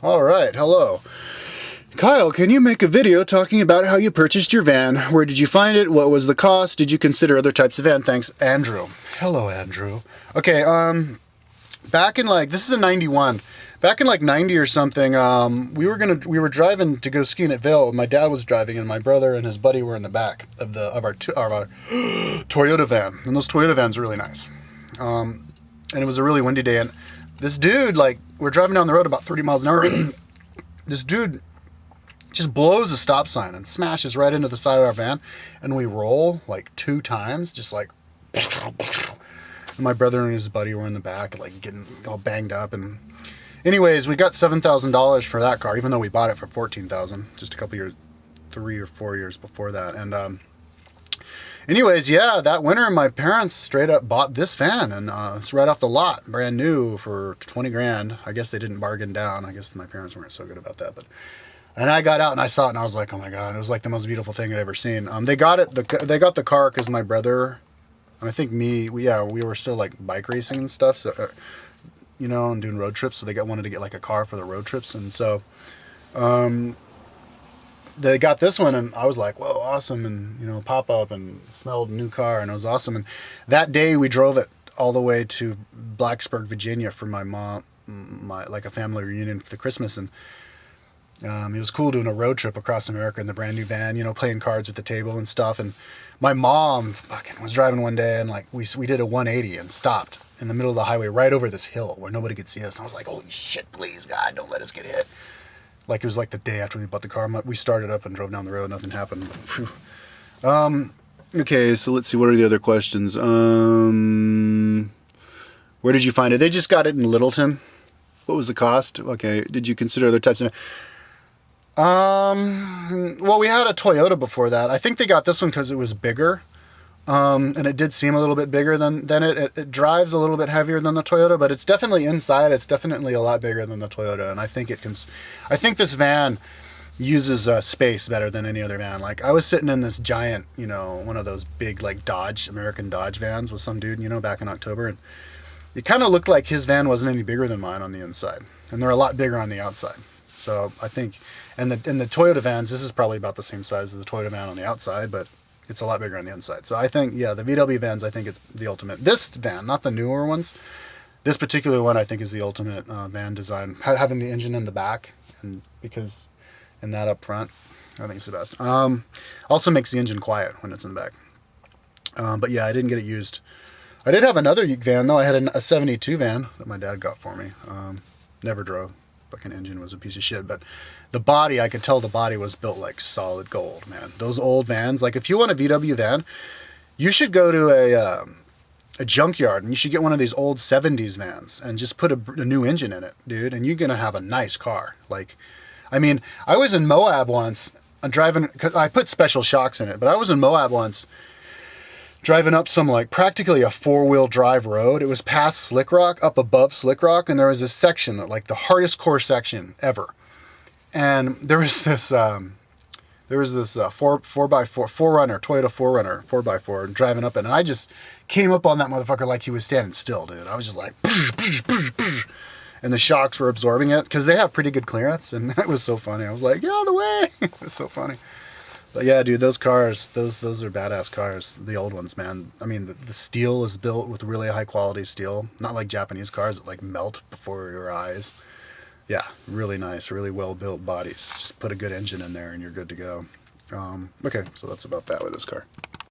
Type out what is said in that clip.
All right, hello. Kyle, can you make a video talking about how you purchased your van? Where did you find it? What was the cost? Did you consider other types of van? Thanks, Andrew. Hello, Andrew. Okay, back in this is a 91. Back in 90 or something, we were driving to go skiing at Vail. My dad was driving and my brother and his buddy were in the back of our Toyota van. And those Toyota vans are really nice. And it was a really windy day, and this dude, we're driving down the road about 30 miles an hour. This dude just blows a stop sign and smashes right into the side of our van, and we roll 2 times, and my brother and his buddy were in the back, getting all banged up. And anyways, we got $7,000 for that car, even though we bought it for $14,000 just a couple years, 3 or 4 years before that. And anyways, yeah, that winter my parents straight up bought this van, and it's right off the lot, brand new, for 20 grand. I guess they didn't bargain down. I guess my parents weren't so good about that, and I got out and I saw it and I was like, oh my God, it was the most beautiful thing I'd ever seen. They got the car because my brother, and I think we were still bike racing and stuff, so and doing road trips, so they wanted to get a car for the road trips. And so they got this one, and I was like, whoa, awesome. And pop up and smelled a new car, and it was awesome. And that day we drove it all the way to Blacksburg, Virginia for my mom, a family reunion for the Christmas. And it was cool doing a road trip across America in the brand new van, playing cards at the table and stuff. And my mom was driving one day, and we did a 180 and stopped in the middle of the highway right over this hill where nobody could see us. And I was like, holy shit, please, God, don't let us get hit. It was the day after we bought the car. We started up and drove down the road. Nothing happened. Okay, so let's see. What are the other questions? Where did you find it? They just got it in Littleton. What was the cost? Okay. Did you consider other types of... well, we had a Toyota before that. I think they got this one because it was bigger. And it did seem a little bit bigger than it. It drives a little bit heavier than the Toyota, but it's definitely inside. It's definitely a lot bigger than the Toyota. And I think I think this van uses space better than any other van. I was sitting in this giant, one of those big, American Dodge vans with some dude, back in October. And it kind of looked like his van wasn't any bigger than mine on the inside. And they're a lot bigger on the outside. So I think, and the Toyota vans, this is probably about the same size as the Toyota van on the outside, but it's a lot bigger on the inside. So I think, yeah, the VW vans, I think it's the ultimate. This van, not the newer ones, this particular one I think is the ultimate van design. Having the engine in the back, and that up front, I think it's the best. Also makes the engine quiet when it's in the back. But yeah, I didn't get it used. I did have another van though. I had a 72 van that my dad got for me. Never drove. Fucking engine was a piece of shit, but the body, I could tell the body was built like solid gold, man. Those old vans, if you want a VW van, you should go to a junkyard and you should get one of these old 70s vans and just put a new engine in it, dude, and you're gonna have a nice car. I was in Moab once, driving, because I put special shocks in it, but I was in Moab once driving up some practically a 4-wheel drive road. It was past Slick Rock, up above Slick Rock, and there was this section that the hardest core section ever. And there was this 4x4 4Runner, Toyota 4Runner 4x4, driving up it, and I just came up on that motherfucker like he was standing still, dude. I was just like, and the shocks were absorbing it because they have pretty good clearance, and that was so funny. I was like, get out of the way. It was so funny. But yeah, dude, those cars, those are badass cars. The old ones, man. I mean, the steel is built with really high quality steel. Not like Japanese cars that melt before your eyes. Yeah, really nice, really well built bodies. Just put a good engine in there and you're good to go. Okay, so that's about that with this car.